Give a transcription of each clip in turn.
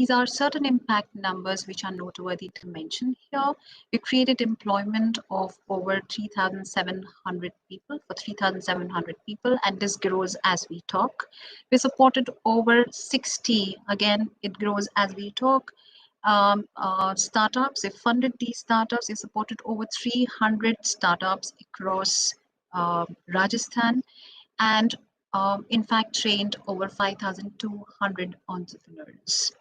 These are certain impact numbers which are noteworthy to mention here. We created employment of over 3,700 people, for 3,700 people, and this grows as we talk. We supported over 60, again, it grows as we talk, startups. They funded these startups. They supported over 300 startups across Rajasthan, and in fact trained over 5,200 entrepreneurs.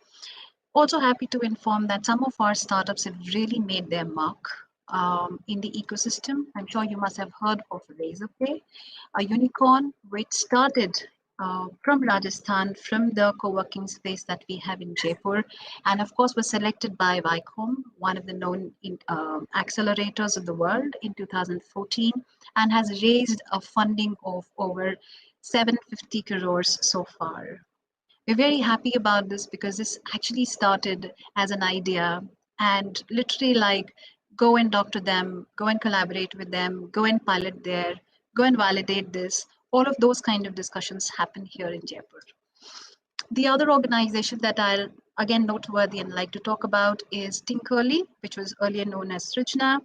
Also happy to inform that some of our startups have really made their mark in the ecosystem. I'm sure you must have heard of Razorpay, a unicorn which started from Rajasthan, from the co-working space that we have in Jaipur, and of course was selected by Vicom, one of the known accelerators of the world, in 2014, and has raised a funding of over 750 crores so far. We're very happy about this because this actually started as an idea, and literally like go and talk to them, go and collaborate with them, go and pilot there, go and validate this. All of those kind of discussions happen here in Jaipur. The other organization that I'll again noteworthy and like to talk about is Tinkerly, which was earlier known as Srijna.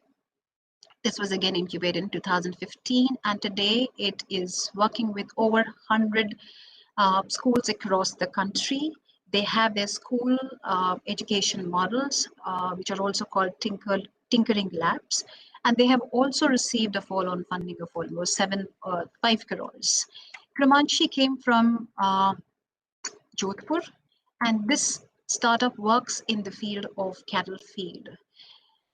This was again incubated in 2015, and today it is working with over 100 schools across the country. They have their school education models, which are also called Tinkering Labs. And they have also received a follow-on funding of almost 5 crores. Krimanshi came from Jodhpur, and this startup works in the field of cattle feed.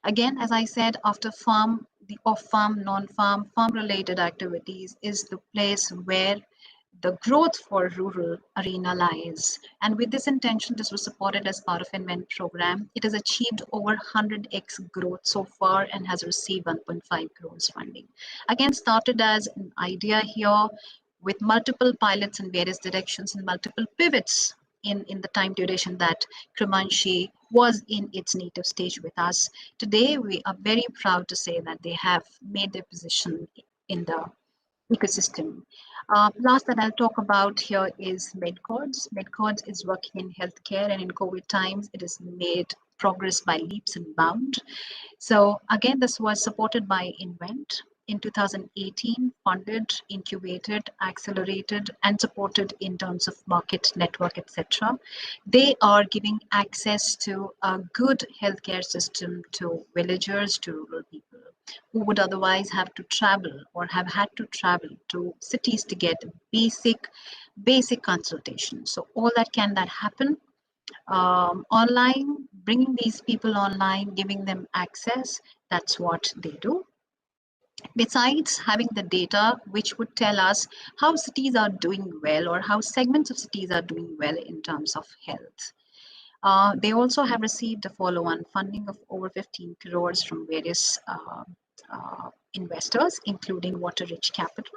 Again, as I said, after farm, the off-farm, non-farm, farm-related activities is the place where the growth for rural arena lies. And with this intention, this was supported as part of Invent program. It has achieved over 100x growth so far and has received 1.5 crores funding. Again, started as an idea here with multiple pilots in various directions and multiple pivots in the time duration that Krimanshi was in its native stage with us. Today, we are very proud to say that they have made their position in the ecosystem. Last that I'll talk about here is MedCords. MedCords is working in healthcare, and in COVID times, it has made progress by leaps and bounds. So again, this was supported by Invent in 2018, funded, incubated, accelerated, and supported in terms of market network, etc. They are giving access to a good healthcare system to villagers, to rural people who would otherwise have to travel or have had to travel to cities to get basic consultation. So all that happen online, bringing these people online, giving them access. That's what they do. Besides having the data which would tell us how cities are doing well or how segments of cities are doing well in terms of health. They also have received a follow-on funding of over 15 crores from various investors, including Water-Rich Capital.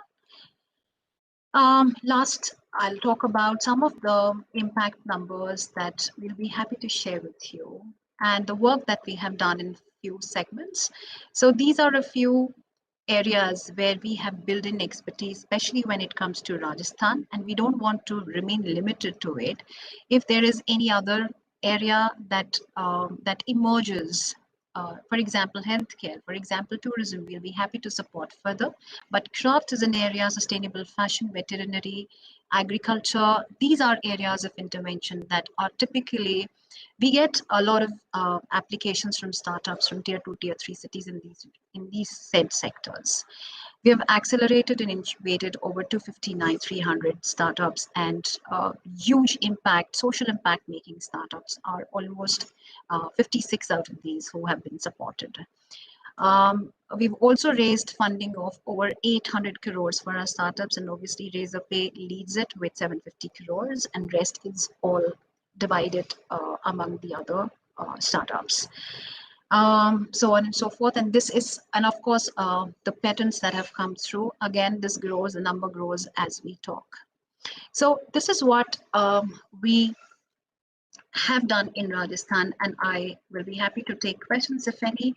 Last, I'll talk about some of the impact numbers that we'll be happy to share with you and the work that we have done in few segments. So these are a few areas where we have built in expertise, especially when it comes to Rajasthan, and we don't want to remain limited to it. If there is any other area that that emerges, for example, healthcare, for example, tourism, we'll be happy to support further. But craft is an area, sustainable fashion, veterinary, agriculture. These are areas of intervention that are typically, we get a lot of applications from startups from tier 2, tier 3 cities in these said sectors. We have accelerated and incubated over 259, 300 startups, and huge impact, social impact making startups are almost 56 out of these who have been supported. We've also raised funding of over 800 crores for our startups, and obviously Razorpay leads it with 750 crores, and rest is all divided among the other startups. So on and so forth. And this is, and of course, the patents that have come through, again, this grows, the number grows as we talk. So this is what we have done in Rajasthan, and I will be happy to take questions if any.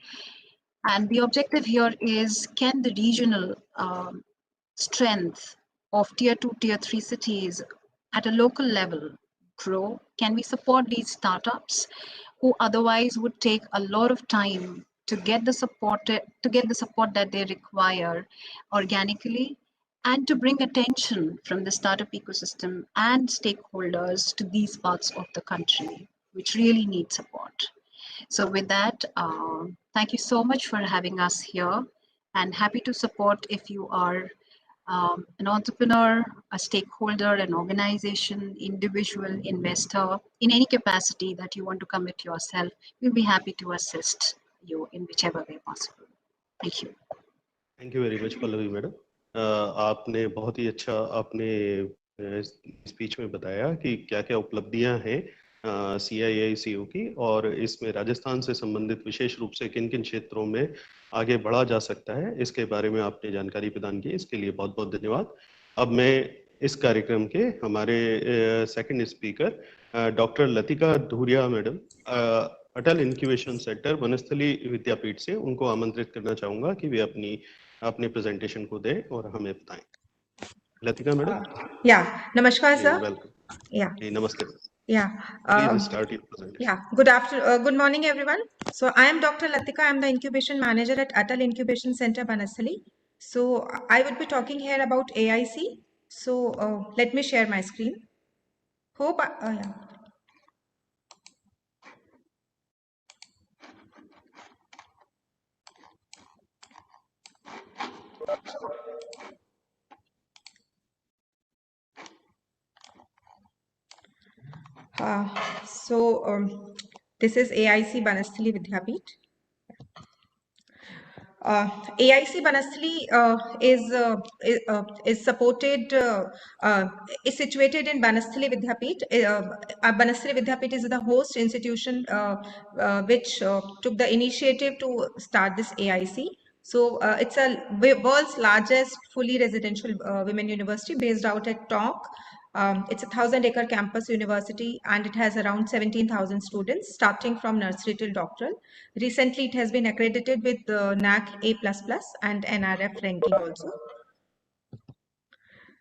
And the objective here is, can the regional strength of tier 2, tier 3 cities at a local level grow? Can we support these startups who otherwise would take a lot of time to get the support that they require organically, and to bring attention from the startup ecosystem and stakeholders to these parts of the country which really need support? So with that, thank you so much for having us here, and happy to support if you are an entrepreneur, a stakeholder, an organization, individual, investor, in any capacity that you want to commit yourself. We'll be happy to assist you in whichever way possible. Thank you. Thank you very much Pallavi madam. आपने बहुत ही अच्छा आपने speech में बताया कि क्या क्या उपलब्धियां हैं CIICO की, और इसमें राजस्थान से संबंधित विशेष रूप से किन किन क्षेत्रों में आगे बढ़ा जा सकता है, इसके बारे में आपने जानकारी प्रदान की। इसके लिए बहुत बहुत धन्यवाद। अब मैं इस कार्यक्रम के हमारे second speaker doctor Latika Dhuria madam, Atal incubation centre Banasthali Vidyapith से, उनको आमंत्रित करना चाहूंगा कि वे अपनी प्रेजेंटेशन को दें और हमें बताएं। लतिका मैडम। नमस्कार सर। वेलकम। नमस्ते। Please start your presentation. Good morning everyone. So I am Dr. Latika. I am the incubation manager at Atal Incubation Center Banasali. So I would be talking here about AIC. So let me share my screen. Hope this is AIC Banasali Vidyapeeth. AIC Banasali is supported, is situated in Banasali Vidyapeeth. Banasali Vidyapeeth is the host institution which took the initiative to start this AIC. So it's a world's largest fully residential women university based out at Tonk. It's a 1,000-acre campus university, and it has around 17,000 students starting from nursery till doctoral. Recently, it has been accredited with NAC A++ and NRF ranking also.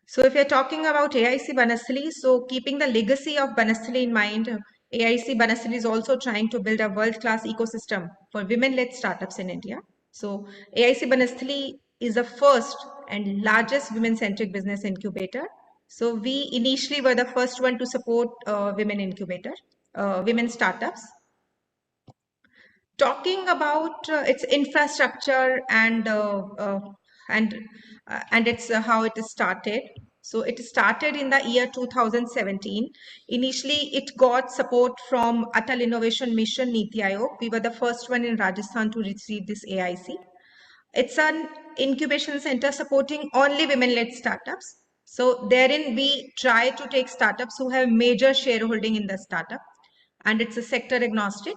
So if you're talking about AIC Banasali, so keeping the legacy of Banasali in mind, AIC Banasali is also trying to build a world-class ecosystem for women-led startups in India. So AIC Banasali is the first and largest women-centric business incubator. So we initially were the first one to support women startups. Talking about its infrastructure and its how it started. So it started in the year 2017. Initially, it got support from Atal Innovation Mission Niti Aayog. We were the first one in Rajasthan to receive this AIC. It's an incubation center supporting only women-led startups. So therein we try to take startups who have major shareholding in the startup, and it's a sector agnostic,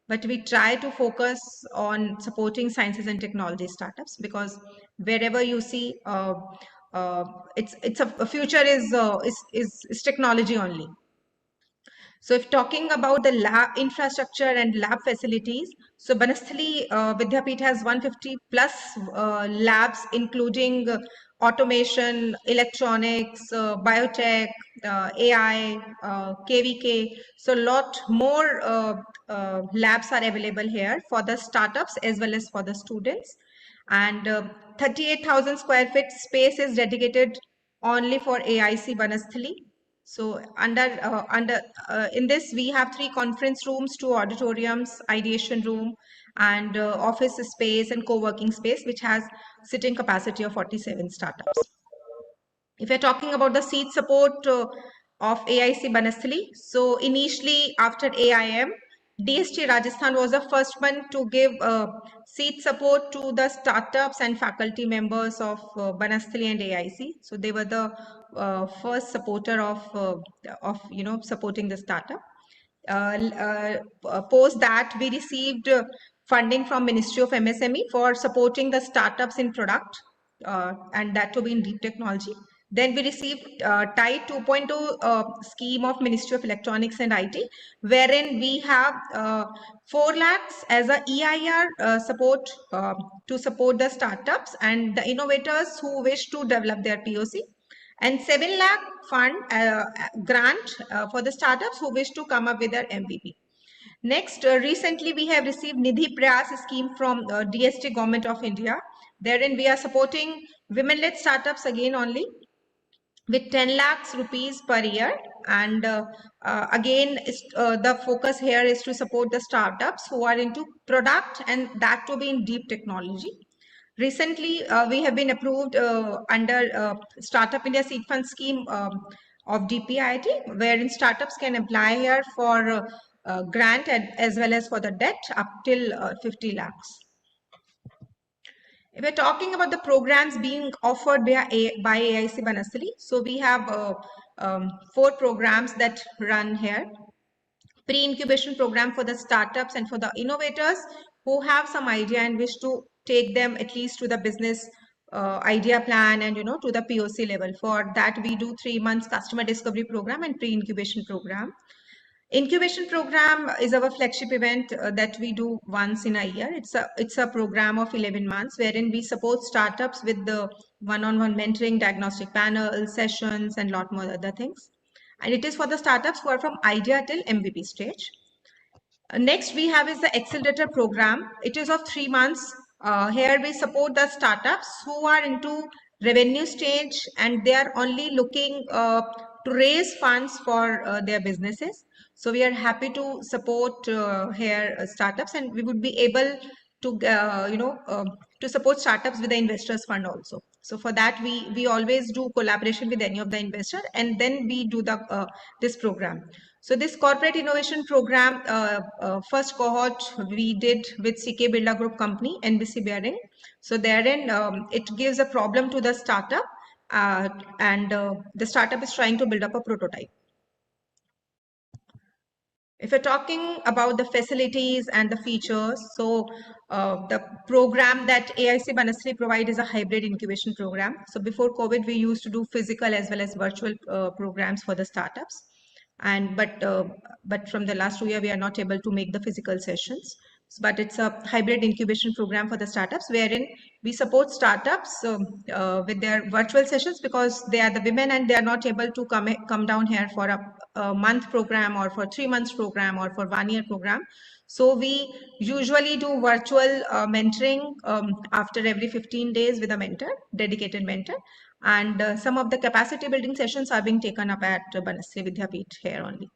but we try to focus on supporting sciences and technology startups, because wherever you see it's a future is technology only. So if talking about the lab infrastructure and lab facilities, so Banasthali Vidyapeeth has 150 plus labs, including automation, electronics, biotech, AI, KVK. So a lot more labs are available here for the startups as well as for the students. And 38,000 square feet space is dedicated only for AIC Banasthali. So in this, we have 3 conference rooms, 2 auditoriums, ideation room, and office space and co-working space, which has sitting capacity of 47 startups. If you're talking about the seed support of AIC Banasthali, so initially after AIM, DST Rajasthan was the first one to give seed support to the startups and faculty members of Banasthali and AIC. So they were the first supporter of supporting the startup. Post that, we received funding from Ministry of MSME for supporting the startups in product, and that to be in deep technology. Then we received TIE 2.2 scheme of Ministry of Electronics and IT, wherein we have 4 lakhs as a EIR support to support the startups and the innovators who wish to develop their POC. and 7 lakh fund grant for the startups who wish to come up with their MVP. Next, recently we have received Nidhi Prayas scheme from DST Government of India. Therein we are supporting women-led startups again only with 10 lakhs rupees per year. And again, the focus here is to support the startups who are into product and that to be in deep technology. Recently, we have been approved under Startup India Seed Fund scheme of DPIIT, wherein startups can apply here for grant as well as for the debt up till 50 lakhs. If we're talking about the programs being offered by AIC Banasali, so we have 4 programs that run here. Pre-incubation program for the startups and for the innovators who have some idea and wish to take them at least to the business idea plan and to the POC level. For that, we do 3 months customer discovery program and pre-incubation program. Incubation program is our flagship event that we do once in a year. It's a program of 11 months wherein we support startups with the one-on-one mentoring, diagnostic panel, sessions, and lot more other things. And it is for the startups who are from idea till MVP stage. Next we have is the accelerator program. It is of 3 months. Here we support the startups who are into revenue stage and they are only looking to raise funds for their businesses. So we are happy to support here startups, and we would be able to to support startups with the investors fund also. So for that we always do collaboration with any of the investor, and then we do the this program. So this corporate innovation program, first cohort we did with CK Birla Group company, NBC Bearing. So therein it gives a problem to the startup, and the startup is trying to build up a prototype. If we're talking about the facilities and the features, so the program that AIC Banasri provide is a hybrid incubation program. So before COVID, we used to do physical as well as virtual programs for the startups. And but from the last 2 years, we are not able to make the physical sessions. But it's a hybrid incubation program for the startups wherein we support startups with their virtual sessions because they are the women and they are not able to come down here for a month program or for 3 months program or for 1 year program. So we usually do virtual mentoring after every 15 days with a mentor, dedicated mentor. And some of the capacity building sessions are being taken up at Banasri Vidyapeeth here only.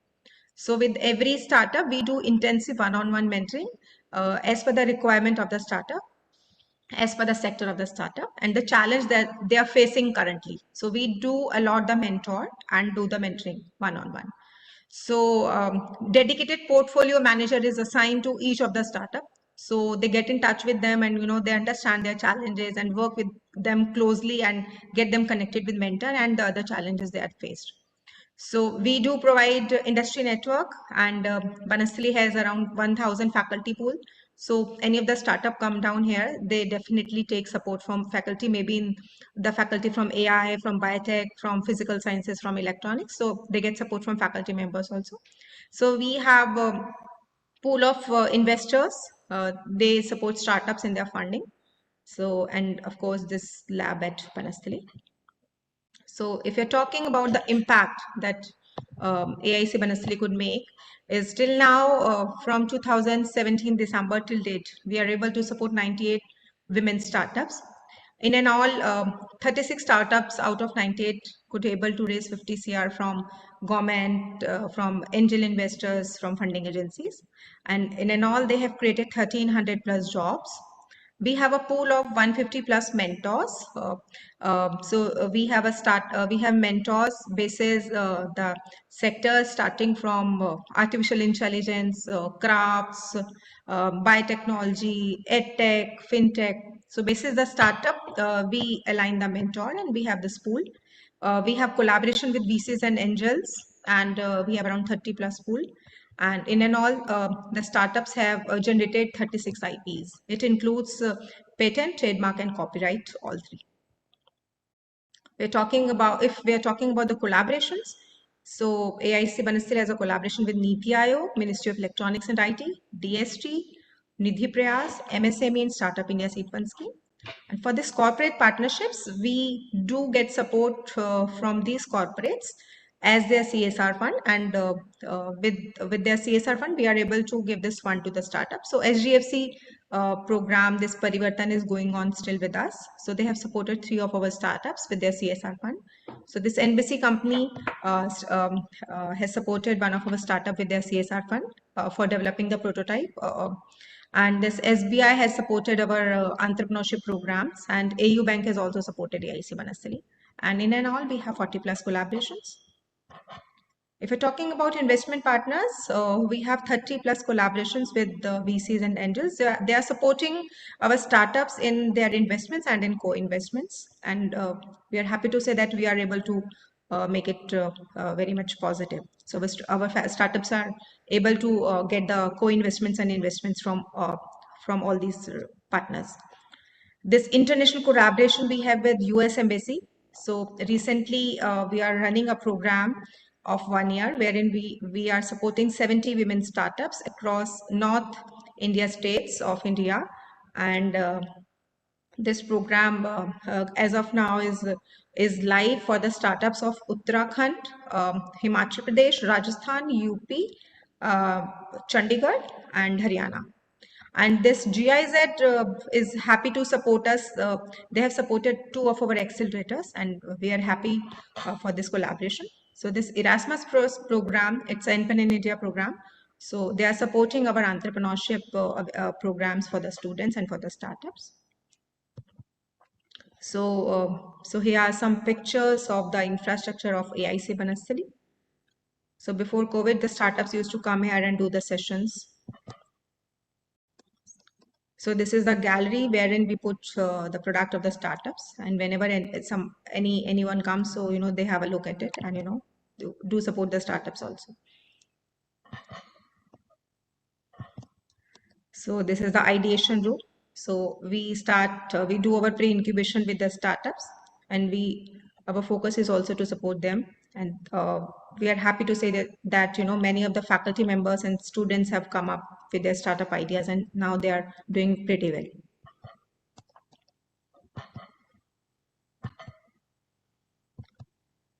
So with every startup, we do intensive one-on-one mentoring as per the requirement of the startup, as per the sector of the startup and the challenge that they are facing currently. So we do a lot the mentor and do the mentoring one-on-one. So dedicated portfolio manager is assigned to each of the startup. So they get in touch with them and they understand their challenges and work with them closely and get them connected with mentor and the other challenges they are faced. So we do provide industry network, and Banasali has around 1,000 faculty pool. So any of the startup come down here, they definitely take support from faculty, maybe in the faculty from AI, from biotech, from physical sciences, from electronics. So they get support from faculty members also. So we have a pool of investors. They support startups in their funding. So, and of course, this lab at Banasali. So if you're talking about the impact that AIC Banasali could make, is till now from 2017 December till date, we are able to support 98 women startups. In and all, 36 startups out of 98 could able to raise 50 CR from government, from angel investors, from funding agencies. And in and all, they have created 1,300 plus jobs. We have a pool of 150 plus mentors. We have we have mentors basis the sectors starting from artificial intelligence, crafts, biotechnology, edtech, fintech. So basis the startup, we align the mentor and we have this pool. We have collaboration with VCs and angels, and we have around 30 plus pool. And in and all, the startups have generated 36 IPs. It includes patent, trademark, and copyright, all three. If we're talking about the collaborations, so AIC Banasali has a collaboration with NITI Aayog, Ministry of Electronics and IT, DST, Nidhi Prayas, MSME, and Startup India Seed Fund Scheme. And for this corporate partnerships, we do get support from these corporates as their CSR fund, and with their CSR fund, we are able to give this fund to the startup. So SGFC program, this Parivartan is going on still with us. So they have supported 3 of our startups with their CSR fund. So this NBC company has supported one of our startup with their CSR fund for developing the prototype. And this SBI has supported our entrepreneurship programs, and AU Bank has also supported AIC Banasthali. And in and all, we have 40 plus collaborations. If you're talking about investment partners, we have 30 plus collaborations with the VCs and angels. They are supporting our startups in their investments and in co-investments. And we are happy to say that we are able to make it very much positive. So our startups are able to get the co-investments and investments from all these partners. This international collaboration we have with US Embassy. So recently we are running a program of 1 year wherein we are supporting 70 women startups across North India states of India. And this program as of now is live for the startups of Uttarakhand, Himachal Pradesh, Rajasthan, UP, Chandigarh and Haryana. And this GIZ is happy to support us. They have supported 2 of our accelerators, and we are happy for this collaboration. So this Erasmus Plus program, it's an Pen in India program. So they are supporting our entrepreneurship programs for the students and for the startups. So here are some pictures of the infrastructure of AIC Banasthali. So before COVID, the startups used to come here and do the sessions. So this is the gallery wherein we put the product of the startups, and whenever anyone comes, so they have a look at it, and do support the startups also. So this is the ideation room. So we do our pre-incubation with the startups, and our focus is also to support them. And we are happy to say that many of the faculty members and students have come up with their startup ideas, and now they are doing pretty well.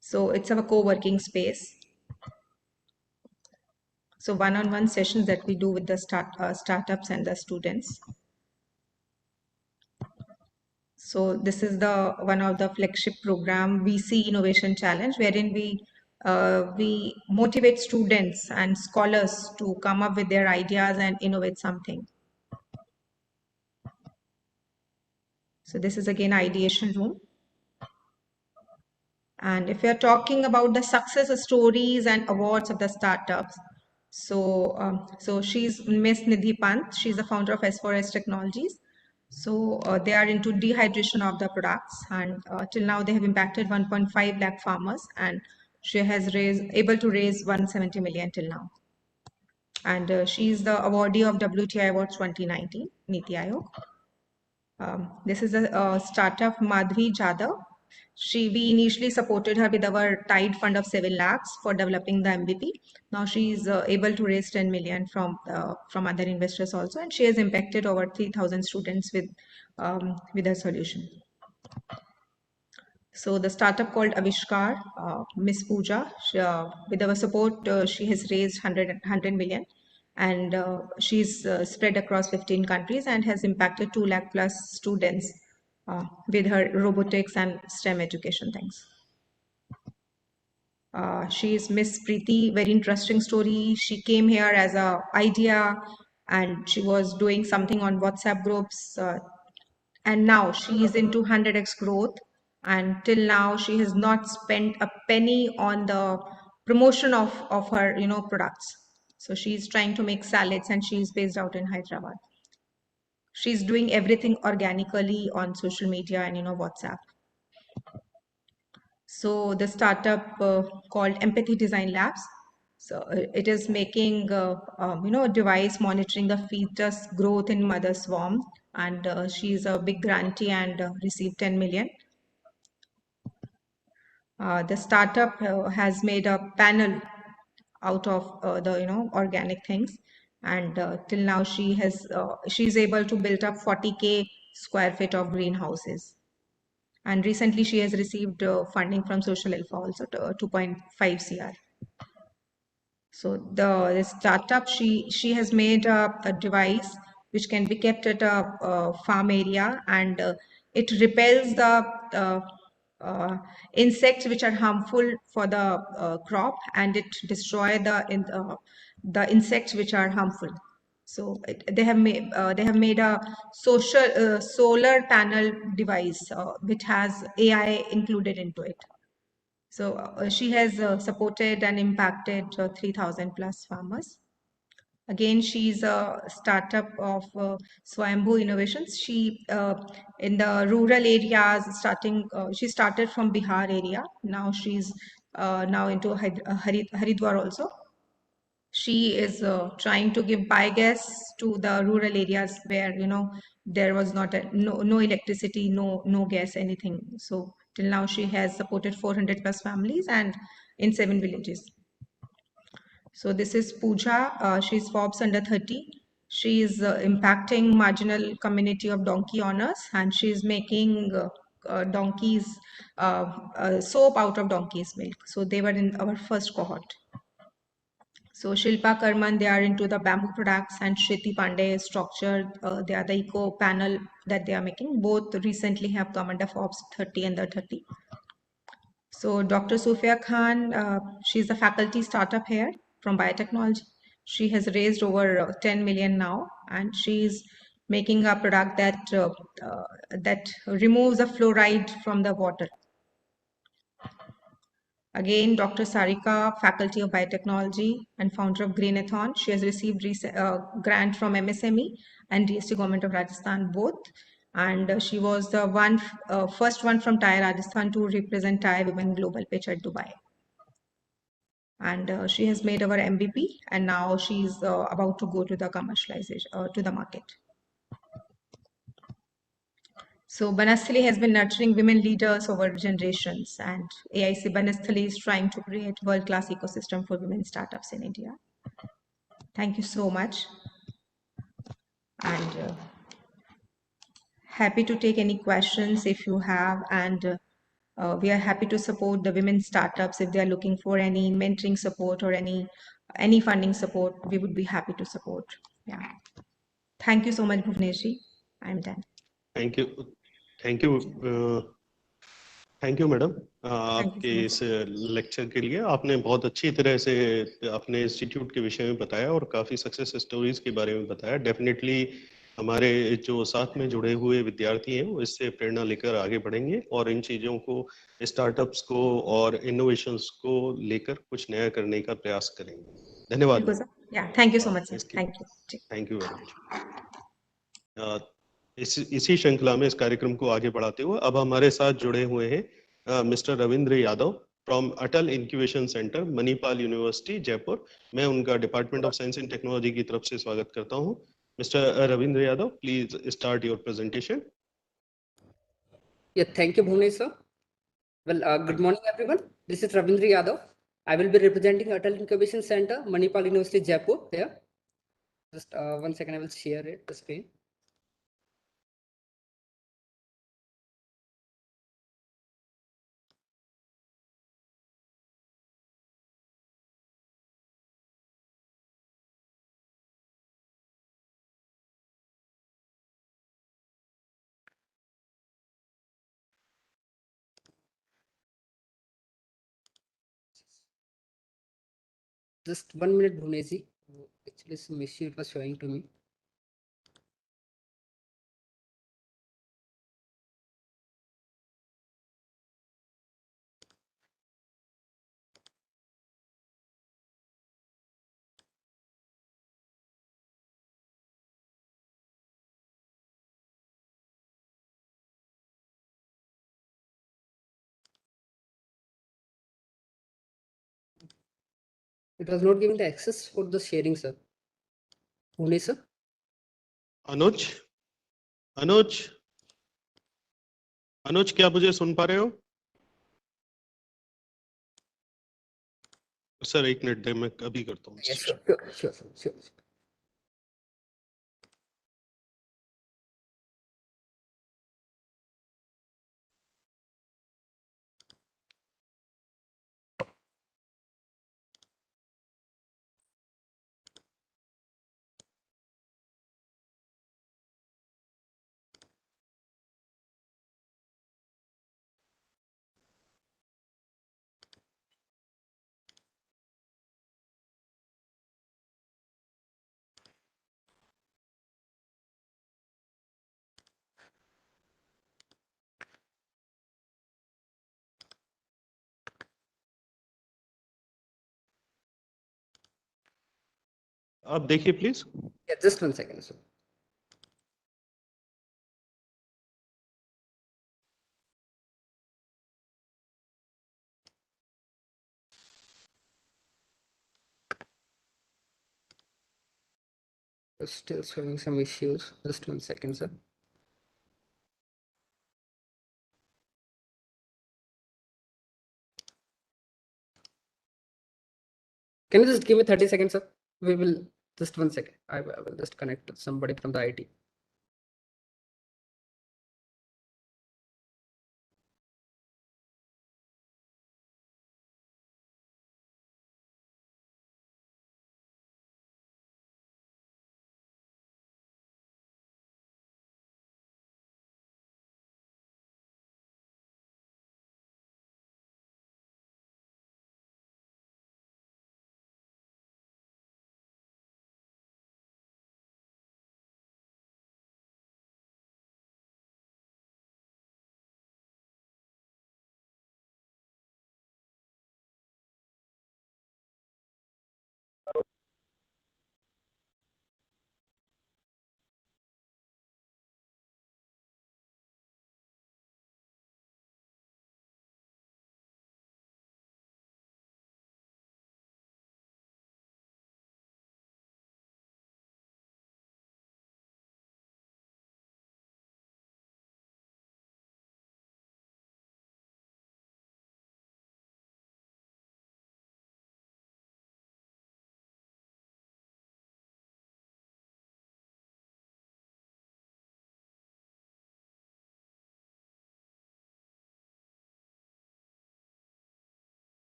So it's our co-working space. So one-on-one sessions that we do with the startups and the students. So this is one of the flagship program VC Innovation Challenge, wherein we motivate students and scholars to come up with their ideas and innovate something. So this is again ideation room. And if you're talking about the success stories and awards of the startups, so she's Miss Nidhi Pant. She's the founder of S4S Technologies. So they are into dehydration of the products, and till now they have impacted 1.5 lakh farmers, and she has able to raise 170 million till now. And she is the awardee of WTI Awards 2019, Niti Aayog. This is a startup, Madhvi Jadhav. We initially supported her with our Tide fund of 7 lakhs for developing the MVP. Now she is able to raise 10 million from other investors also, and she has impacted over 3,000 students with her solution. So the startup called Avishkar, Miss Pooja, with our support, she has raised 100 million, and she's spread across 15 countries and has impacted 2 lakh plus students with her robotics and STEM education things. She is Miss Preeti, very interesting story. She came here as a idea, and she was doing something on WhatsApp groups, and now she is into 100x growth, and till now she has not spent a penny on the promotion of her products. So she's trying to make salads, and she's based out in Hyderabad. She's doing everything organically on social media and WhatsApp. So the startup called Empathy Design Labs. So it is making a device monitoring the fetus growth in mother's womb, and she's a big grantee and received 10 million. The startup has made a panel out of the organic things, and till now she's able to build up 40K square feet of greenhouses. And recently she has received funding from Social Alpha also, 2.5 CR. So the startup, she has made a device which can be kept at a farm area, and it repels the uh, insects which are harmful for the crop, and it destroy the insects which are harmful. So they have made a solar panel device which has AI included into it. So she has supported and impacted 3,000 plus farmers. Again, she's a startup of Swayambhu Innovations. She in the rural areas she started from Bihar area. Now she's now into Haridwar also. She is trying to give biogas to the rural areas where there was no electricity, no gas, anything. So till now she has supported 400 plus families and in 7 villages. So this is Pooja. She's Forbes under 30. She is impacting marginal community of donkey owners, and she's making donkeys soap out of donkey's milk. So they were in our first cohort. So Shilpa Karman, they are into the bamboo products, and Shriti Pandey structure, they are the eco panel that they are making. Both recently have come under Forbes 30 under 30. So Dr. Sufia Khan, she's a faculty startup here from biotechnology. She has raised over 10 million now, and she's making a product that removes the fluoride from the water. Again, Dr. Sarika, faculty of biotechnology and founder of Greenathon. She has received grant from MSME and DST government of Rajasthan both. And she was the first one from Thai Rajasthan to represent Thai Women Global Pitch at Dubai. And she has made our MVP, and now she's about to go to the commercialization, to the market. So Banasthali has been nurturing women leaders over generations, and AIC Banasthali is trying to create world-class ecosystem for women startups in India. Thank you so much, and happy to take any questions if you have, and we are happy to support the women startups if they are looking for any mentoring support or any funding support. We would be happy to support. Yeah. Thank you so much, Bhuvneshi. I'm done. Thank you thank you thank you madam Thank you आपके so much. इस lecture के लिए आपने बहुत अच्छी तरह से अपने इंस्टीट्यूट के विषय में बताया और काफ़ी सक्सेस स्टोरीज के बारे में बताया। डेफिनेटली हमारे जो साथ में जुड़े हुए विद्यार्थी हैं वो इससे प्रेरणा लेकर आगे बढ़ेंगे और इन चीज़ों को, स्टार्टअप्स को और इनोवेशंस को लेकर कुछ नया करने का प्रयास करेंगे। धन्यवाद। बिल्कुल sir. Yeah, thank you so much, sir. इसके Thank you. Thank you very much. इसी श्रृंखला में इस कार्यक्रम को आगे बढ़ाते हुए अब हमारे साथ जुड़े हुए हैं mister Ravindra Yadav from Atal incubation centre Manipal university Jaipur. मैं उनका department of science and technology की तरफ से स्वागत करता हूं। Mister Ravindra Yadav, please start your presentation. Yeah, thank you, Bhuvnesh sir. Well, good morning, everyone. This is Ravindra Yadav. I will be representing Atal Incubation Center, Manipal University, Jaipur. Here, just 1 second, I will share it the screen. Just 1 minute, Bhuvnesh ji. Actually, some issue it was showing to me. It was not giving the access for the sharing, sir. Bhuvnesh sir. अनुज अनुज अनुज, क्या मुझे सुन पा रहे हो? Sir एक minute दे, मैं अभी करता हूँ। Yes, sure, sure, sure, sure. आप देखिए please. Yeah, just 1 second, sir. Still showing some issues. Just 1 second, sir. Can you just give me 30 seconds, sir? We will just 1 second. I will just connect with somebody from the IT.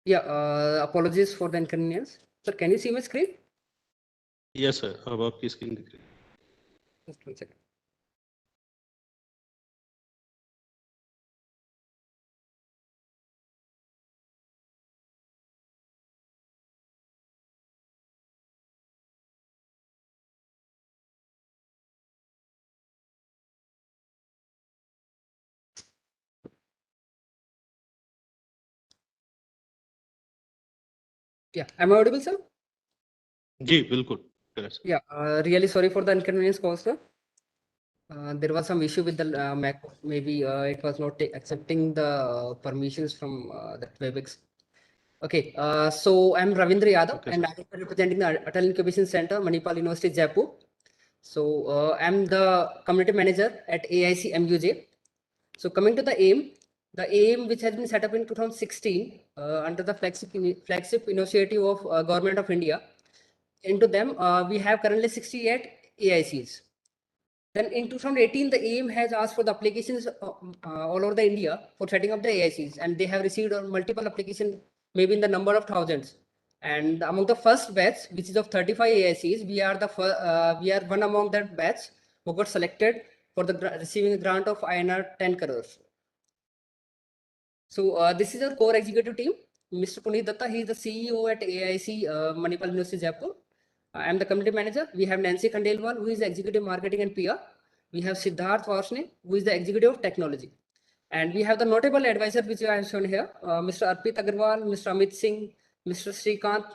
Yeah, apologies for the inconvenience. Sir, can you see my screen? Yes sir, अब आपकी screen दिख रही है। Just 1 second. Yeah, am I audible, sir? जी बिल्कुल। Correct. Yeah, really sorry for the inconvenience caused. There was some issue with the Mac. Maybe it was not accepting the permissions from that WebEx. Okay, so I'm Ravindra Yadav, Okay, and sir. I'm representing the Atal Incubation Center, Manipal University, Jaipur. So I'm the community manager at AIC MUJ. So coming to the aim which has been set up in 2016 under the flagship initiative of Government of India. Into them, we have currently 68 AICs. Then in 2018, the AIM has asked for the applications all over the India for setting up the AICs, and they have received multiple applications, maybe in the number of thousands. And among the first batch, which is of 35 AICs, we are one among that batch who got selected for the receiving a grant of INR 10 crores. So this is our core executive team. Mr. Puneet Datta, he is the CEO at AIC Manipal University, Jaipur. I am the community manager. We have Nancy Khandelwal, who is the executive marketing and PR. We have Siddharth Varsne, who is the executive of technology. And we have the notable advisor, which I have shown here, Mr. Arpit Agarwal, Mr. Amit Singh, Mr. Srikanth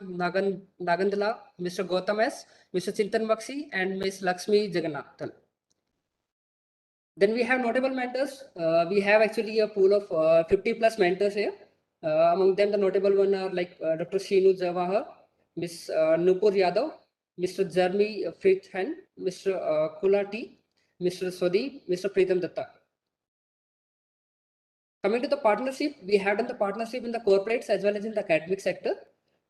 Nagandala, Mr. Gautam S., Mr. Chintan Bakshi, and Ms. Lakshmi Jagannathan. Then we have notable mentors. We have actually a pool of 50 plus mentors here. Among them, the notable one are like Dr. Sheenu Jawahar, Ms. Nupur Yadav, Mr. Jeremy Frithan, Mr. Kula T, Mr. Swadeep, Mr. Pritam Datta. Coming to the partnership, we have done the partnership in the corporates as well as in the academic sector.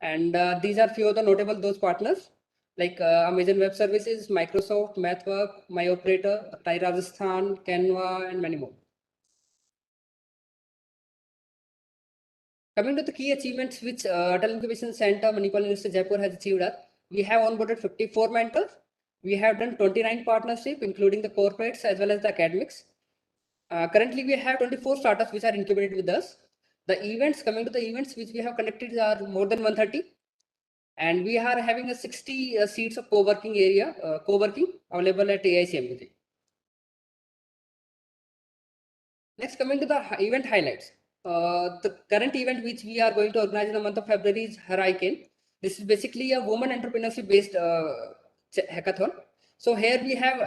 And these are few of the notable those partners like Amazon Web Services, Microsoft, MathWork, My Operator, TiE Rajasthan, Canva, and many more. Coming to the key achievements which Atal Incubation Center, Manipal University, Jaipur has achieved we have onboarded 54 mentors. We have done 29 partnerships, including the corporates as well as the academics. Currently, we have 24 startups which are incubated with us. The events, coming to the events which we have conducted are more than 130. And we are having a 60 seats of co-working area, co-working available at AICMUJ. Next, coming to the event highlights. The current event which we are going to organize in the month of February is Hurricane. This is basically a woman entrepreneurship based hackathon. So here we have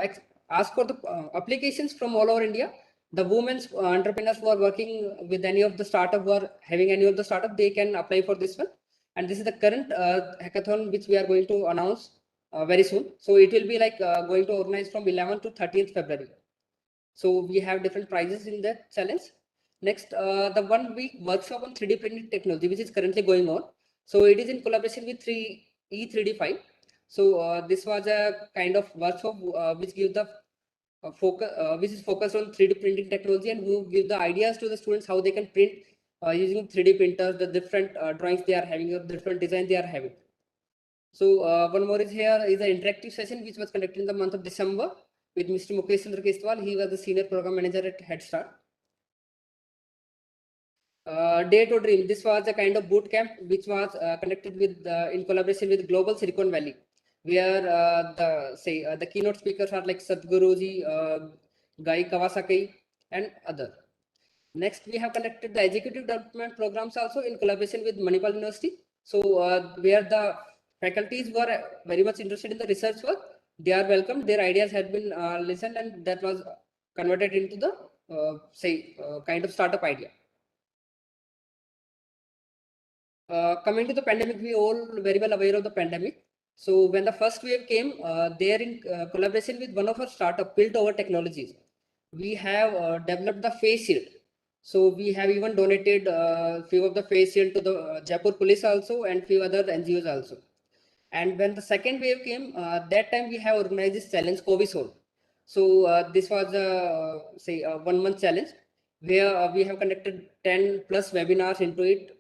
asked for the applications from all over India. The women's entrepreneurs who are working with any of the startup who are having any of the startup, they can apply for this one. And this is the current hackathon which we are going to announce very soon. So it will be like going to organize from 11th to 13th February. So we have different prizes in that challenge. Next, the 1 week workshop on 3D printing technology, which is currently going on. So it is in collaboration with E3D5. So this was a kind of workshop which gives the focus, which is focused on 3D printing technology and who give the ideas to the students how they can print using 3D printers, the different drawings they are having, or different design they are having. So one more is here is an interactive session which was conducted in the month of December with Mr. Mukesh Chandra Kestwal. He was the senior program manager at Head Start. Day to Dream. This was a kind of boot camp which was conducted with in collaboration with Global Silicon Valley, where the keynote speakers are like Sadhguruji, Guy Kawasaki, and other. Next, we have conducted the executive development programs also in collaboration with Manipal University. So where the faculties were very much interested in the research work, they are welcomed. Their ideas had been listened, and that was converted into the kind of startup idea. Coming to the pandemic, we all very well aware of the pandemic. So when the first wave came, there in collaboration with one of our startup built over technologies, we have developed the face shield. So we have even donated few of the face shield to the Jaipur police also and few other NGOs also. And when the second wave came, that time we have organized this challenge, Covisol. So this was a 1 month challenge where we have conducted 10 plus webinars into it,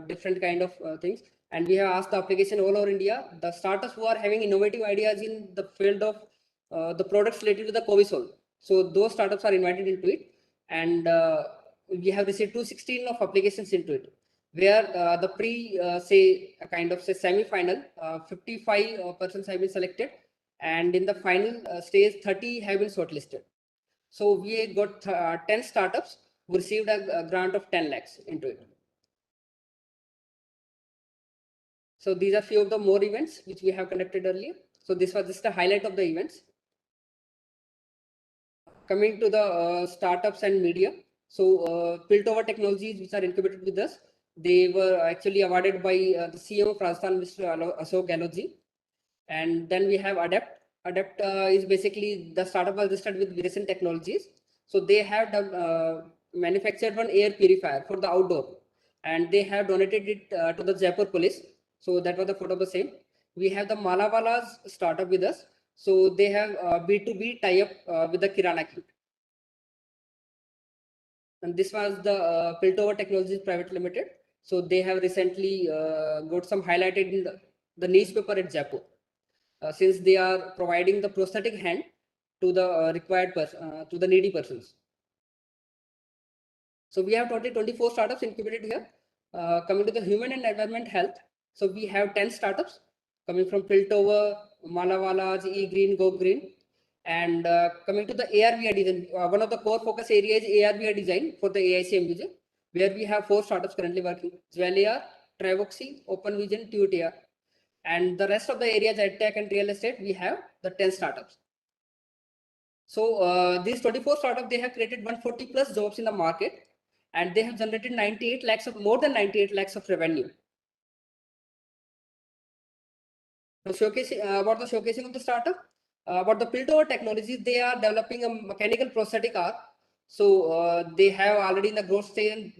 different kind of things. And we have asked the application all over India, the startups who are having innovative ideas in the field of the products related to the Covisol. So those startups are invited into it. And we have received 216 of applications into it, where the a kind of semi-final, 55 persons have been selected, and in the final stage, 30 have been shortlisted. So we got 10 startups who received a grant of 10 lakhs into it. So these are few of the more events which we have conducted earlier. So this was just a highlight of the events. Coming to the startups and media. So Piltover Technologies, which are incubated with us, they were actually awarded by the CEO of Rajasthan, Mr. Ashok Gehloji. And then we have Adapt. Adapt is basically the startup was registered with recent technologies. So they have manufactured one air purifier for the outdoor, and they have donated it to the Jaipur police. So that was the photo of the same. We have the Malawala's startup with us. So they have B2B tie-up with the Kirana Kit. And this was the Piltover Technologies Private Limited. So they have recently got some highlighted in the newspaper at Jaipur. Since they are providing the prosthetic hand to the required person, to the needy persons. So we have totally 24 startups incubated here. Coming to the human and environment health, so we have 10 startups coming from Piltover, Malawala's, E-Green, Go Green. And coming to the AR/VR design, one of the core focus areas is AR/VR design for the AICMBJ, where we have 4 startups currently working: Zwelia, Travoxy, OpenVision, Tutia. And the rest of the areas, EdTech and real estate, we have the 10 startups. So these 24 startups, they have created 140 plus jobs in the market, and they have generated 98 lakhs of more than 98 lakhs of revenue. Now, showcasing about the showcasing of the startup, about the Piltover Technologies, they are developing a mechanical prosthetic arm. So they have already in the growth stage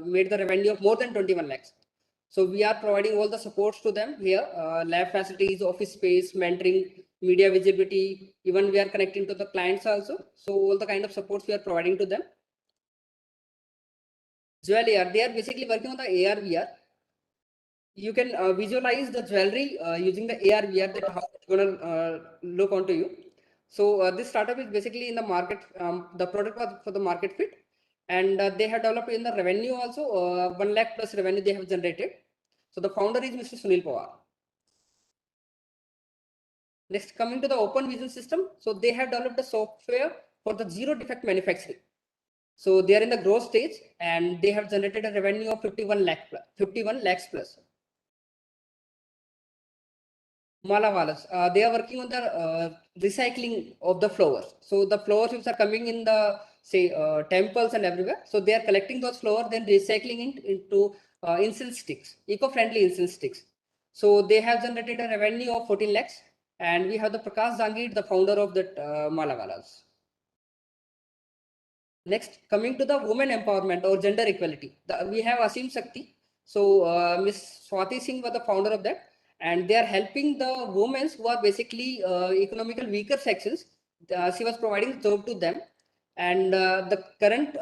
made the revenue of more than 21 lakhs. So we are providing all the supports to them here, lab facilities, office space, mentoring, media visibility. Even we are connecting to the clients also. So all the kind of supports we are providing to them. Jewelry, they are basically working on the AR VR. You can visualize the jewelry using the AR VR, that how it's going to look onto you. So this startup is basically in the market. The product was for the market fit, and they have developed in the revenue also 1 lakh plus revenue they have generated. So the founder is Mr. Sunil Pawar. Next, coming to the open vision system. So they have developed a software for the zero defect manufacturing. So they are in the growth stage, and they have generated a revenue of 51 lakhs plus. Malawalas, they are working on the recycling of the flowers. So the flowers which are coming in the say temples and everywhere. So they are collecting those flowers, then recycling it into incense sticks, eco-friendly incense sticks. So they have generated a revenue of 14 lakhs, and we have the Prakash Zangir, the founder of that Malawalas. Next, coming to the women empowerment or gender equality, we have Asim Shakti. So Miss Swati Singh was the founder of that, and they are helping the women who are basically economical weaker sections. She was providing job to them, and the current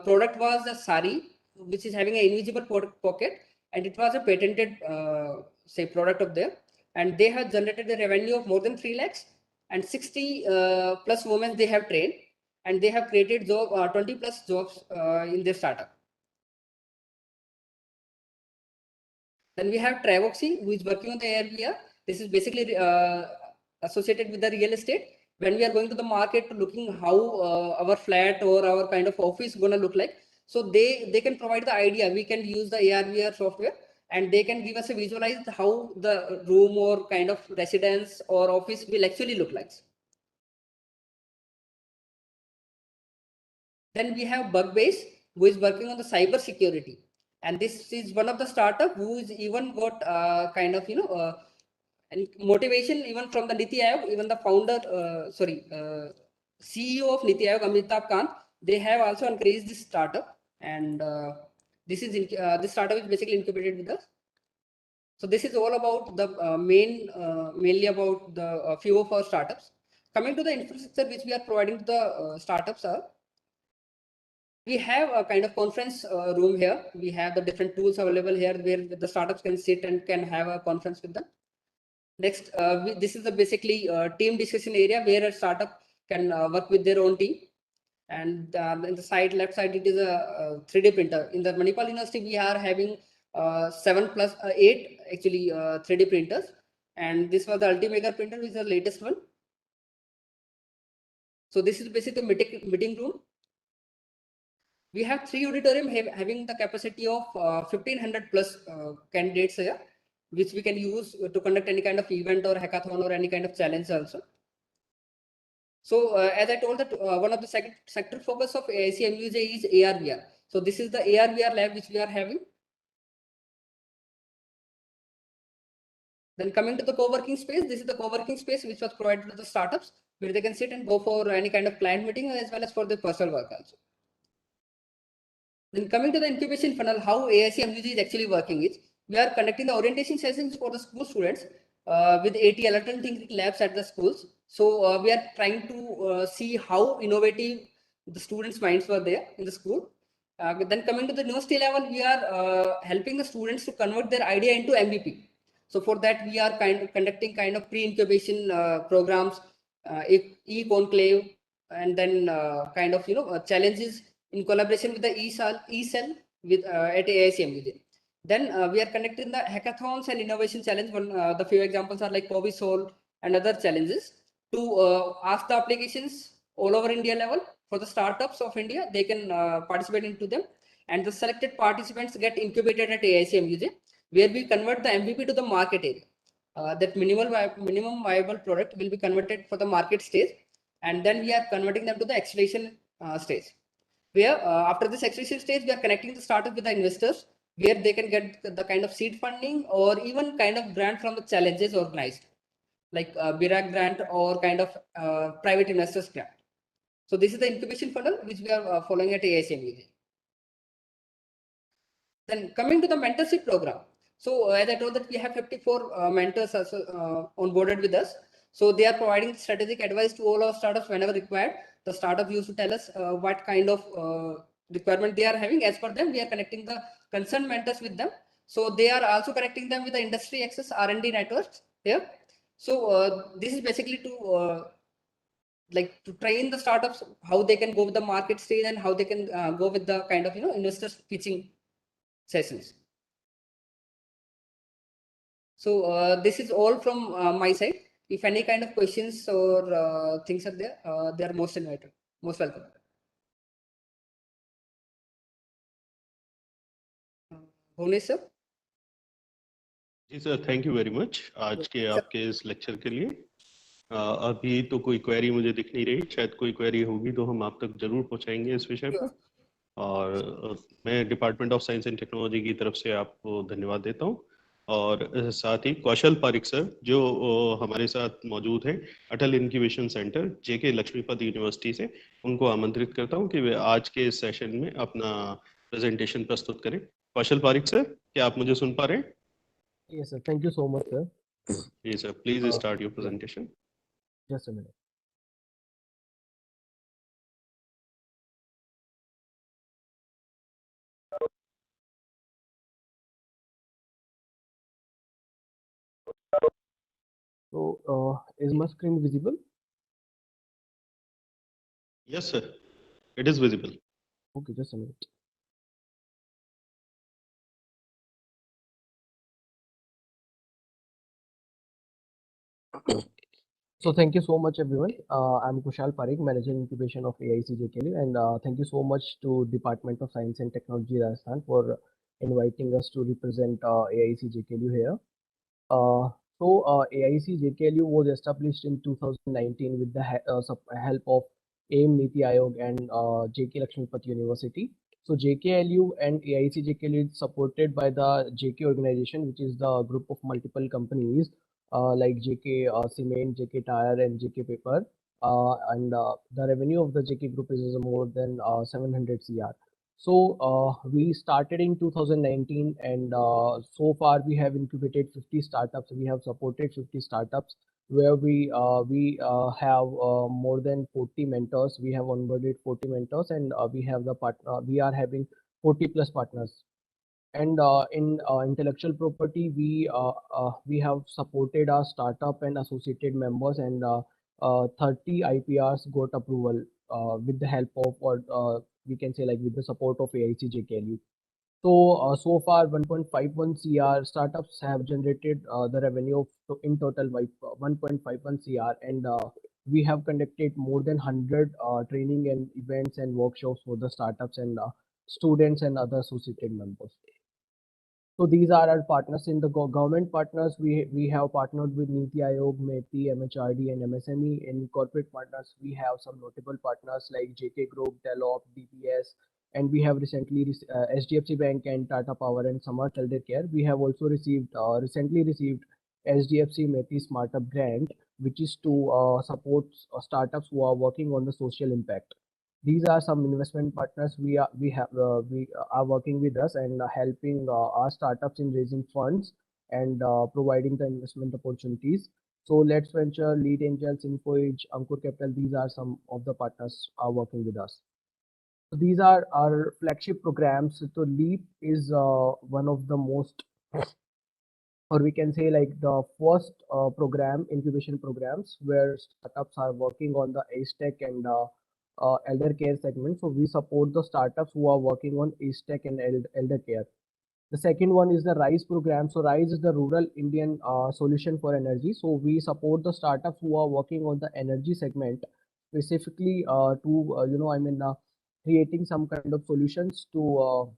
product was a sari, which is having an invisible pocket, and it was a patented say product of there, and they have generated a revenue of more than 3 lakhs, and 60 plus women they have trained, and they have created 20 plus jobs in their startup. Then we have Travoxy, who is working on the AR/VR. This is basically associated with the real estate. When we are going to the market, looking how our flat or our kind of office going to look like, so they can provide the idea. We can use the AR/VR software, and they can give us a visualize how the room or kind of residence or office will actually look like. Then we have Bugbase, who is working on the cyber security, and this is one of the startup who is even got kind of and motivation even from the Niti Aayog, even the founder, CEO of Niti Aayog, Amitabh Kant. They have also encouraged this startup, and this startup is basically incubated with us. So this is all about the mainly about the few of our startups. Coming to the infrastructure which we are providing to the startups are, we have a kind of conference room here. We have the different tools available here where the startups can sit and can have a conference with them. Next, this is the basically team discussion area where a startup can work with their own team. And in the side, left side, it is a 3D printer. In the Manipal University, we are having 8 actually 3D printers. And this was the Ultimaker printer, which is the latest one. So this is basically meeting room. We have 3 auditorium having the capacity of 1500 plus candidates here, which we can use to conduct any kind of event or hackathon or any kind of challenge also. So as I told that one of the sector focus of AICMUJ is AR/VR. So this is the AR/VR lab which we are having. Then coming to the co-working space, this is the co-working space which was provided to the startups where they can sit and go for any kind of client meeting as well as for their personal work also. Then coming to the incubation funnel, how AICMUG is actually working is, we are conducting the orientation sessions for the school students with 80 electronic thinking labs at the schools. So we are trying to see how innovative the students' minds were there in the school. Then coming to the university level, we are helping the students to convert their idea into MVP. So for that, we are conducting kind of pre-incubation programs, e-conclave, and then kind of challenges in collaboration with the e-cell with at AICMUJ. Then we are conducting the hackathons and innovation challenge. The few examples are like Povisol and other challenges to ask the applications all over India level for the startups of India. They can participate into them, and the selected participants get incubated at AICMUJ, where we convert the MVP to the market area. That minimum viable product will be converted for the market stage, and then we are converting them to the acceleration stage, where after this acceleration stage, we are connecting the startup with the investors, where they can get the kind of seed funding or even kind of grant from the challenges organized, like BIRAC grant or kind of private investors grant. So this is the incubation funnel which we are following at AICMUJ. Then coming to the mentorship program. So as I told that we have 54 mentors also onboarded with us. So they are providing strategic advice to all our startups whenever required. The startup used to tell us what kind of requirement they are having. As per them, we are connecting the concerned mentors with them. So they are also connecting them with the industry access R&D networks here. So this is basically to like to train the startups how they can go with the market stage and how they can go with the kind of investors pitching sessions. So this is all from my side. If any kind of questions or things are there, they are most invited, most welcome. Bhunesh sir. जी sir, thank you very much आज के आपके इस lecture के लिए। अभी तो कोई क्वेरी मुझे दिख नहीं रही, शायद कोई क्वेरी होगी तो हम आप तक जरूर पहुंचाएंगे इस विषय पर। और मैं department of science and technology की तरफ से आपको धन्यवाद देता हूं, और साथ ही कौशल पारिक सर जो हमारे साथ मौजूद हैं अटल इंक्यूबेशन सेंटर जेके लक्ष्मीपत यूनिवर्सिटी से, उनको आमंत्रित करता हूं कि वे आज के इस सेशन में अपना प्रेजेंटेशन प्रस्तुत करें। कौशल पारिक सर, क्या आप मुझे सुन पा रहे हैं? Yes, sir. Thank you so much, sir. Yes, sir. Please start your presentation. Just a minute. So, is my screen visible? Yes, sir. It is visible. Okay, just a minute. So thank you so much, everyone. I'm Kushal Parekh, Manager Incubation of AICJKLU, and thank you so much to Department of Science and Technology Rajasthan for inviting us to represent AICJKLU here. AICJKLU was established in 2019 with the help of AIM Niti Aayog and JK Lakshmipat University. So JKLU and AICJKLU is supported by the JK organization, which is the group of multiple companies like JK Cement, JK Tire, and JK Paper. And the revenue of the JK group is more than 700 CR. So we started in 2019, and so far we have incubated 50 startups. We have supported 50 startups where we have more than 40 mentors. We have onboarded 40 mentors, and we have the partner. We are having 40 plus partners. And in intellectual property, we have supported our startup and associated members, and 30 IPRs got approval with the help of, or we can say, like, with the support of AICJKLU. So far 1.51 CR startups have generated the revenue of in total 1.51 CR, and we have conducted more than 100 training and events and workshops for the startups and students and other associated members. So these are our partners. In the government partners, we have partnered with Niti Aayog, METI, MHRD, and MSME. In corporate partners, we have some notable partners like JK Group, Delop, DPS, and we have recently SDFC Bank and Tata Power and Samart Healthcare. We have also recently received SDFC METI Startup Grant, which is to support startups who are working on the social impact. These are some investment partners we are working with us and helping our startups in raising funds and providing the investment opportunities. So Let's Venture, Lead Angels, InfoEdge, Ankur Capital, these are some of the partners are working with us. So these are our flagship programs. So Leap is one of the most, or we can say like the first incubation programs where startups are working on the age tech and elder care segment. So we support the startups who are working on age tech and elder care. The second one is the RISE program. So RISE is the Rural Indian Solution for Energy. So we support the startups who are working on the energy segment, specifically creating some kind of solutions to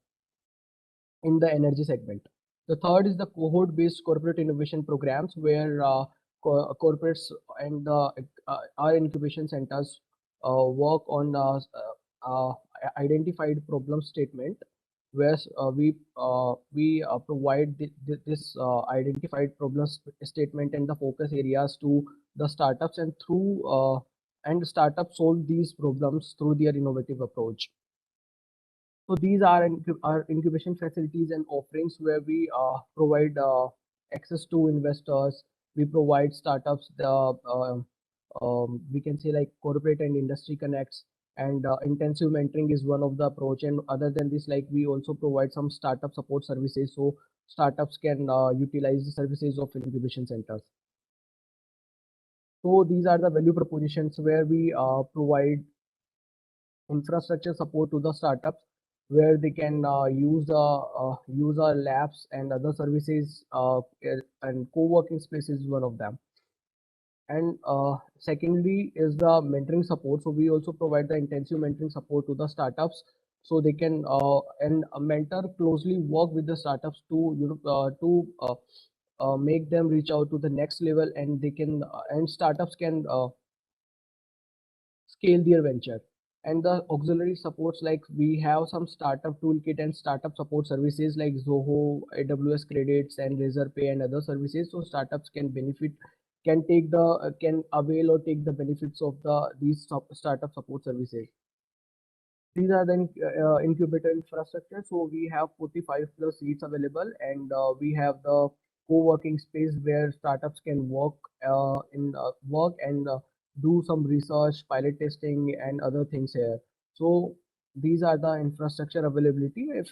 in the energy segment. The third is the cohort-based corporate innovation programs, where corporates and our incubation centers work on identified problem statement, where we provide this identified problem statement and the focus areas to the startups, and startups solve these problems through their innovative approach. So these are our incubation facilities and offerings where we provide access to investors. We provide startups we can say like corporate and industry connects, and intensive mentoring is one of the approach. And other than this, like we also provide some startup support services, so startups can utilize the services of incubation centers. So these are the value propositions where we provide infrastructure support to the startups, where they can use our labs and other services, and co-working space is one of them. And secondly is the mentoring support. So we also provide the intensive mentoring support to the startups, so they can and a mentor closely work with the startups to make them reach out to the next level, and they can and startups can scale their venture. And the auxiliary supports, like we have some startup toolkit and startup support services like Zoho, AWS credits, and Razorpay and other services. So startups can avail or take the benefits of these startup support services. These are the incubator infrastructure. So we have 45 plus seats available, and we have the co-working space where startups can work and do some research, pilot testing, and other things here. So these are the infrastructure availability. If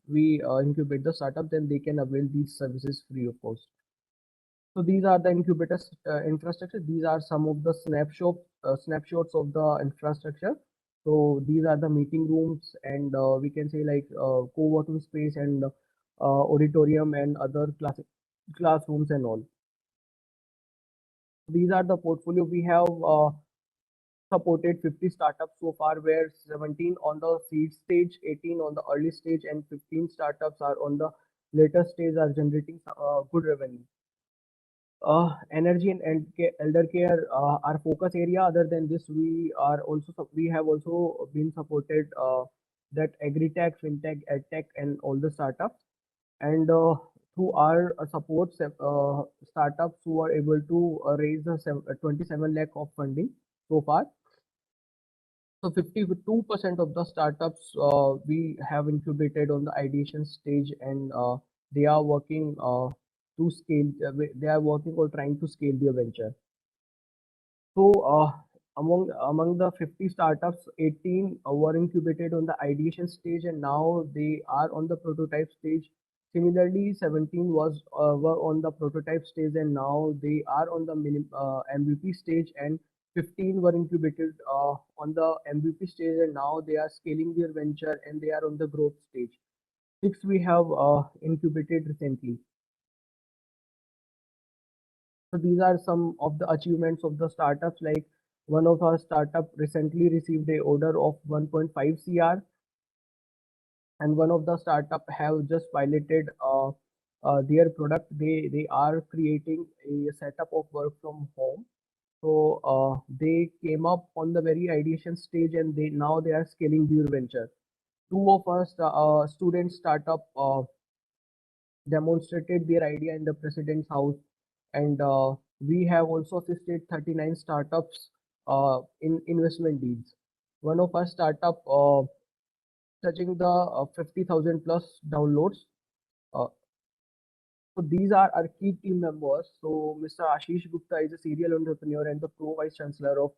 we incubate the startup, then they can avail these services free of cost. So these are the incubators infrastructure. These are some of the snapshots of the infrastructure. So these are the meeting rooms, and we can say like co-working space and auditorium and other classrooms and all. These are the portfolio. We have supported 50 startups so far, where 17 on the seed stage, 18 on the early stage, and 15 startups are on the later stage, are generating good revenue. Energy and elder care our focus area. Other than this, we have also been supported that agri-tech, fintech, edtech, and all the startups. And through our support, startups who are able to raise the 27 lakh of funding so far. So 52% of the startups we have incubated on the ideation stage, and they are working to scale. They are working or trying to scale their venture. So among the 50 startups, 18 were incubated on the ideation stage, and now they are on the prototype stage. Similarly, 17 were on the prototype stage, and now they are on the MVP stage, and 15 were incubated on the MVP stage, and now they are scaling their venture and they are on the growth stage. 6 we have incubated recently. So these are some of the achievements of the startups. Like one of our startup recently received a order of 1.5 CR, and one of the startup have just piloted their product. They are creating a setup of work from home. So they came up on the very ideation stage, and they are scaling their venture. Two of us student startup demonstrated their idea in the president's house, and we have also assisted 39 startups in investment deals. One of our startup touching the 50,000 plus downloads. Uh, so these are our key team members. So Mr. Ashish Gupta is a serial entrepreneur and the pro vice chancellor of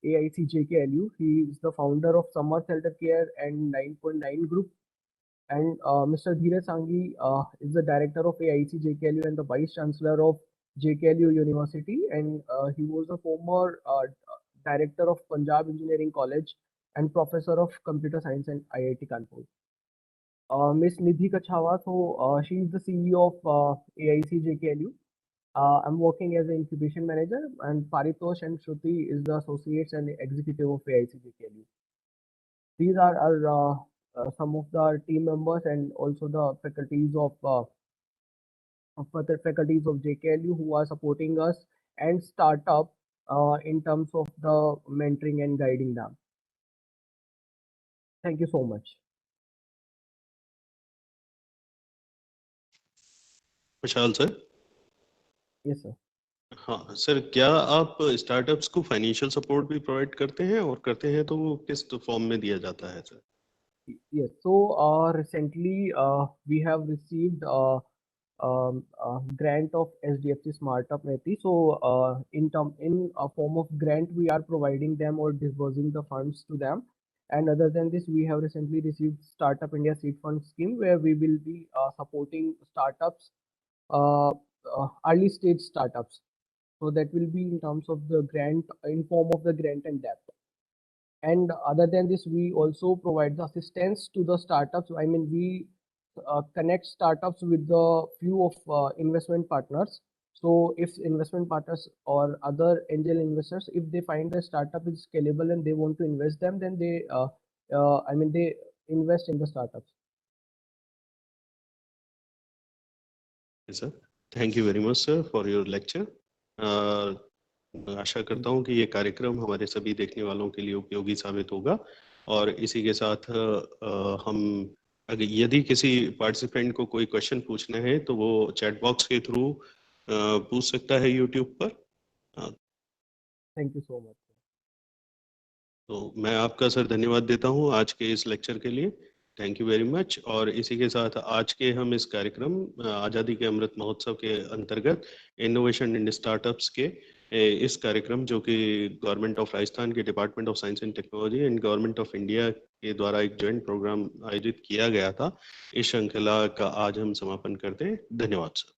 AICJKLU. He is the founder of Summer Healthcare and 9.9 Group. And Mr. Dheeraj Sanghi is the director of AICJKLU and the vice chancellor of JKLU University. And he was a former director of Punjab Engineering College and professor of computer science in IIT Kanpur. Miss Nidhi Kachawa, so she is the CEO of AICJKLU. I'm working as an incubation manager, and Paritosh and Shruti is the associates and executive of AICJKLU. These are our some of the team members and also the faculties of JKLU who are supporting us and startup in terms of the mentoring and guiding them. Thank you so much. Vishal sir. Yes, sir. हाँ sir, क्या आप startups को financial support भी provide करते हैं, और करते हैं तो वो किस फॉर्म में दिया जाता है sir? Yes. So recently we have received grant of SDFC Startup Neti. So in a form of grant, we are providing them or disbursing the funds to them. And other than this, we have recently received Startup India Seed Fund Scheme, where we will be supporting startups, early stage startups. So that will be in terms of the grant, in form of the grant and debt. And other than this, we also provide the assistance to the startups. I mean, we connect startups with the few of investment partners. So if investment partners or other angel investors, if they find the startup is scalable and they want to invest them, then they invest in the startups. Yes, sir. Thank you very much, sir, for your lecture. आशा करता हूँ कि ये कार्यक्रम हमारे सभी देखने वालों के लिए उपयोगी साबित होगा, और इसी के साथ हम अगर यदि किसी पार्टिसिपेंट को कोई क्वेश्चन पूछना है तो वो चैट बॉक्स के थ्रू पूछ सकता है यूट्यूब पर। Thank you so much. तो मैं आपका सर धन्यवाद देता हूँ आज के इस लेक्चर के लिए। Thank you very much. और इसी के साथ आज के हम इस कार्यक्रम आज़ादी के अमृत महोत्सव के अंतर्गत इनोवेशन इन स्टार्टअप्स के इस कार्यक्रम, जो कि गवर्नमेंट ऑफ राजस्थान के department of science and technology and government of India के द्वारा एक जॉइंट प्रोग्राम आयोजित किया गया था, इस श्रृंखला का आज हम समापन करते हैं। धन्यवाद सर।